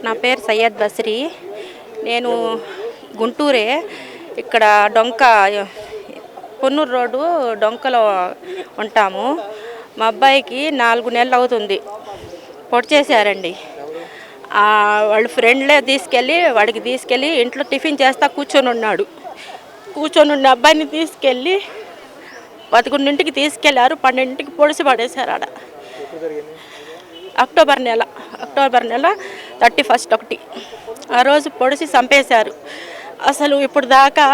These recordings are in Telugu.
నా పేరు సయ్యద్ బస్రి. నేను గుంటూరే. ఇక్కడ డొంక పొన్నూరు రోడ్డు డొంకలో ఉంటాము. మా అబ్బాయికి 4 నెలలు అవుతుంది. పొడి చేశారండి. వాళ్ళ ఫ్రెండ్లే వాడికి తీసుకెళ్ళి ఇంట్లో టిఫిన్ చేస్తా కూర్చొని ఉన్న అబ్బాయిని తీసుకెళ్ళి 11ంటికి తీసుకెళ్లారు. 12ంటికి పొడిసి పడేశారు ఆడ. అక్టోబర్ నెల 31 ఒకటి ఆ రోజు పొడిసి చంపేశారు. అసలు ఇప్పుడు దాకా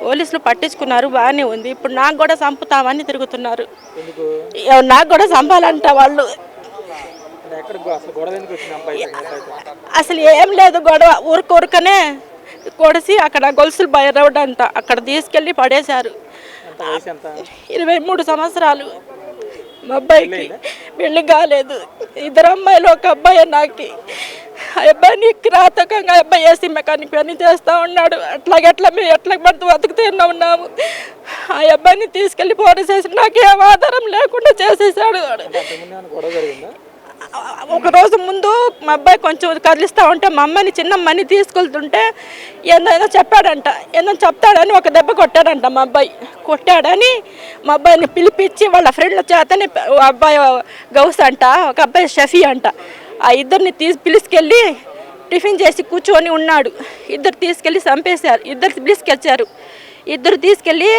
పోలీసులు పట్టించుకున్నారు, బాగానే ఉంది. ఇప్పుడు నాకు కూడా చంపుతామని తిరుగుతున్నారు. నాకు కూడా చంపాలంట వాళ్ళు. అసలు ఏం లేదు గొడవ, ఊరికనే కొడిసి అక్కడ గొలుసులు బయట అంట అక్కడ తీసుకెళ్ళి పడేశారు. 23 సంవత్సరాలు. మా అబ్బాయికి పెళ్లి కాలేదు. 2 అమ్మాయిలు, 1 అబ్బాయి. నాకు ఆ అబ్బాయిని కిరాతకంగా అబ్బాయి ఏసీ మెకానిక్ పని చేస్తూ ఉన్నాడు. మేము ఎట్లా పడుతూ బతుకుతూనే ఉన్నాము. ఆ అబ్బాయిని తీసుకెళ్ళి పోలీసేసి నాకేం ఆధారం లేకుండా చేసేసాడు. ఒక రోజు ముందు మా అబ్బాయి కొంచెం కదిలిస్తూ ఉంటే మా అమ్మని చిన్నమ్మని తీసుకెళ్తుంటే ఏదో చెప్తాడని ఒక దెబ్బ కొట్టాడంట. మా అబ్బాయి కొట్టాడని మా అబ్బాయిని పిలిపించి వాళ్ళ ఫ్రెండ్ల చేతని అబ్బాయి గౌస్ అంట, ఒక అబ్బాయి షఫీ అంట, ఆ ఇద్దరిని పిలుచుకెళ్ళి టిఫిన్ చేసి కూర్చొని ఉన్నాడు. ఇద్దరు తీసుకెళ్ళి చంపేశారు. ఇద్దరు తీసుకెళ్ళి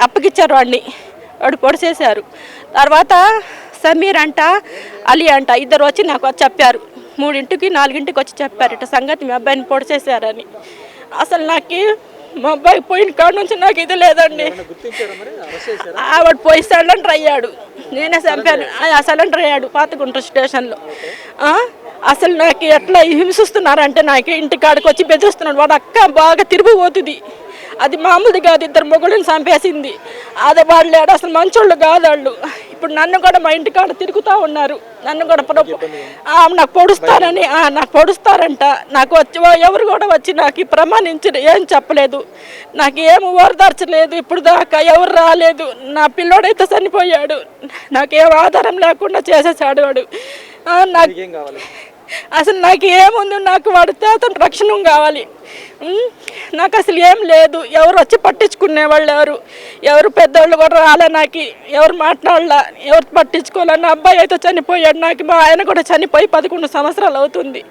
అప్పగిచ్చారు వాడు పొడిచేశారు. తర్వాత సమీర్ అంట, అలీ అంట, ఇద్దరు వచ్చి నాకు చెప్పారు. 3ంటికి 4ంటికి వచ్చి చెప్పారు, ఇట్లా సంగతి మీ అబ్బాయిని పొడిచేశారని. అసలు నాకు మా అబ్బాయి పోయిన కాడ నుంచి నాకు ఇది లేదండి. వాడు పోయి సరెండర్ అయ్యాడు. నేనే చంపాను. సరెండర్ అయ్యాడు పాతగుంట స్టేషన్లో. అసలు నాకు ఎట్లా హింసిస్తున్నారంటే, నాకు ఇంటికాడికి వచ్చి బెదిరిస్తున్నాడు. వాడు అక్క బాగా తిరిగిపోతుంది. అది మామూలుది కాదు, 2 మొగుళ్ళని చంపేసింది. అదే వాళ్ళు అసలు మంచోళ్ళు కాదు వాళ్ళు. ఇప్పుడు నన్ను కూడా మా ఇంటికాడ తిరుగుతూ ఉన్నారు. నన్ను కూడా నాకు పొడుస్తారంట. నాకు వచ్చి ఎవరు కూడా వచ్చి నాకు ప్రమాణించి ఏం చెప్పలేదు, నాకు ఏమి ఓరదార్చలేదు. ఇప్పుడు దాకా ఎవరు రాలేదు. నా పిల్లోడైతే చనిపోయాడు. నాకేం ఆధారం లేకుండా చేసేసాడు వాడు. అసలు నాకు ఏముంది, నాకు వాడి చేతను రక్షణ కావాలి. నాకు అసలు ఏం లేదు. ఎవరు వచ్చి పట్టించుకునే వాళ్ళు ఎవరు పెద్దవాళ్ళు కూడా రాలే. నాకు ఎవరు మాట్లాడాల, ఎవరు పట్టించుకోవాలి. నా అబ్బాయి అయితే చనిపోయాడు. నాకు మా ఆయన కూడా చనిపోయి 11 సంవత్సరాలు అవుతుంది.